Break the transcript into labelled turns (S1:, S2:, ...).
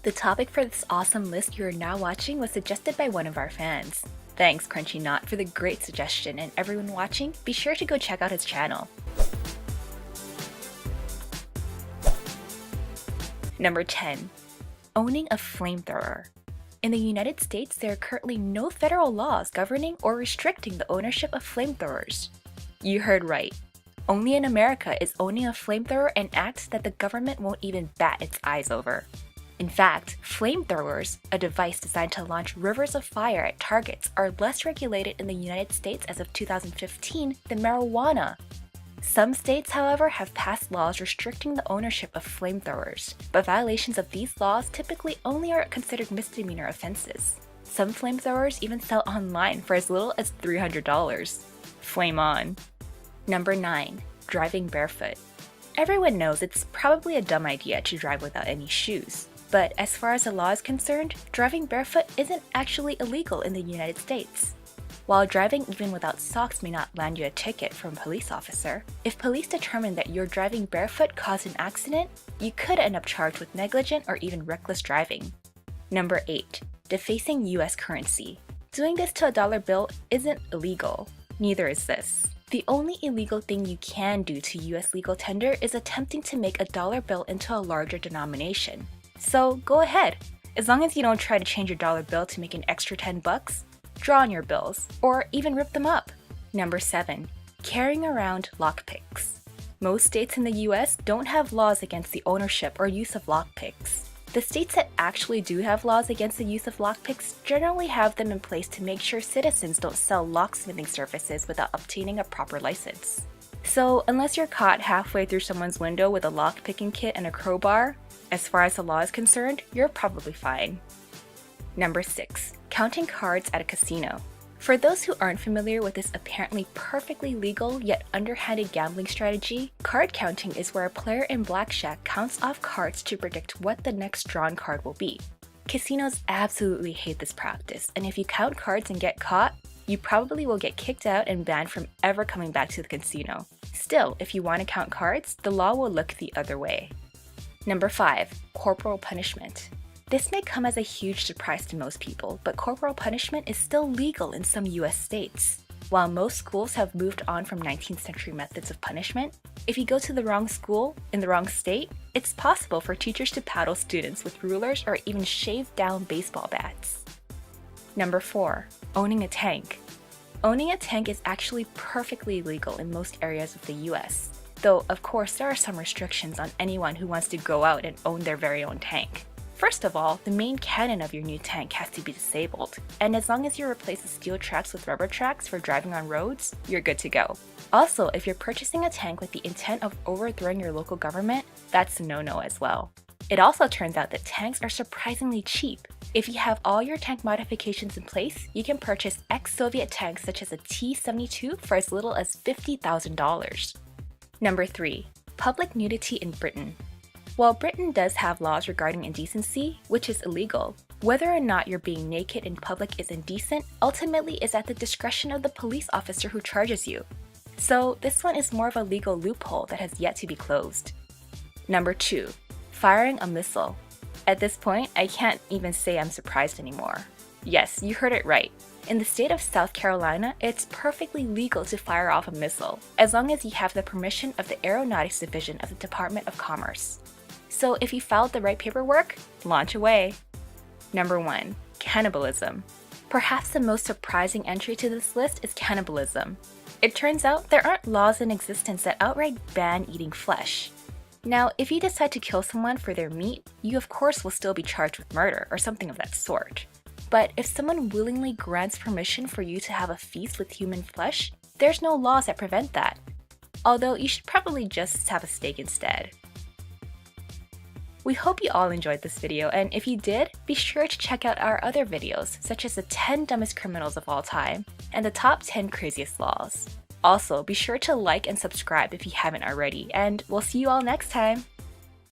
S1: The topic for this awesome list you are now watching was suggested by one of our fans. Thanks, Crunchy Knot, for the great suggestion, and everyone watching, be sure to go check out his channel. Number 10. Owning a flamethrower. In the United States, there are currently no federal laws governing or restricting the ownership of flamethrowers. You heard right. Only in America is owning a flamethrower an act that the government won't even bat its eyes over. In fact, flamethrowers, a device designed to launch rivers of fire at targets, are less regulated in the United States as of 2015 than marijuana. Some states, however, have passed laws restricting the ownership of flamethrowers, but violations of these laws typically only are considered misdemeanor offenses. Some flamethrowers even sell online for as little as $300. Flame on! Number 9. Driving barefoot. Everyone knows it's probably a dumb idea to drive without any shoes, but as far as the law is concerned, driving barefoot isn't actually illegal in the United States. While driving even without socks may not land you a ticket from a police officer, if police determine that your driving barefoot caused an accident, you could end up charged with negligent or even reckless driving. Number 8. Defacing US currency. Doing this to a dollar bill isn't illegal. Neither is this. The only illegal thing you can do to US legal tender is attempting to make a dollar bill into a larger denomination. So go ahead. As long as you don't try to change your dollar bill to make an extra $10, draw on your bills, or even rip them up. Number 7. Carrying around lockpicks. Most states in the US don't have laws against the ownership or use of lockpicks. The states that actually do have laws against the use of lockpicks generally have them in place to make sure citizens don't sell locksmithing services without obtaining a proper license. So unless you're caught halfway through someone's window with a lockpicking kit and a crowbar, as far as the law is concerned, you're probably fine. Number 6. Counting cards at a casino. For those who aren't familiar with this apparently perfectly legal yet underhanded gambling strategy, card counting is where a player in blackjack counts off cards to predict what the next drawn card will be. Casinos absolutely hate this practice, and if you count cards and get caught, you probably will get kicked out and banned from ever coming back to the casino. Still, if you want to count cards, the law will look the other way. Number 5. Corporal punishment. This may come as a huge surprise to most people, but corporal punishment is still legal in some US states. While most schools have moved on from 19th century methods of punishment, if you go to the wrong school in the wrong state, it's possible for teachers to paddle students with rulers or even shave down baseball bats. Number 4. Owning a tank. Owning a tank is actually perfectly legal in most areas of the US, though of course there are some restrictions on anyone who wants to go out and own their very own tank. First of all, the main cannon of your new tank has to be disabled, and as long as you replace the steel tracks with rubber tracks for driving on roads, you're good to go. Also, if you're purchasing a tank with the intent of overthrowing your local government, that's a no-no as well. It also turns out that tanks are surprisingly cheap. If you have all your tank modifications in place, you can purchase ex-Soviet tanks such as a T-72 for as little as $50,000. Number 3. Public nudity in Britain. While Britain does have laws regarding indecency, which is illegal, whether or not you're being naked in public is indecent ultimately is at the discretion of the police officer who charges you. So this one is more of a legal loophole that has yet to be closed. Number 2. Firing a missile. At this point, I can't even say I'm surprised anymore. Yes, you heard it right. In the state of South Carolina, it's perfectly legal to fire off a missile, as long as you have the permission of the Aeronautics Division of the Department of Commerce. So if you filed the right paperwork, launch away. Number 1. Cannibalism. Perhaps the most surprising entry to this list is cannibalism. It turns out there aren't laws in existence that outright ban eating flesh. Now, if you decide to kill someone for their meat, you of course will still be charged with murder or something of that sort. But if someone willingly grants permission for you to have a feast with human flesh, there's no laws that prevent that. Although you should probably just have a steak instead. We hope you all enjoyed this video, and if you did, be sure to check out our other videos, such as the 10 dumbest criminals of all time and the top 10 craziest laws. Also, be sure to like and subscribe if you haven't already, and we'll see you all next time!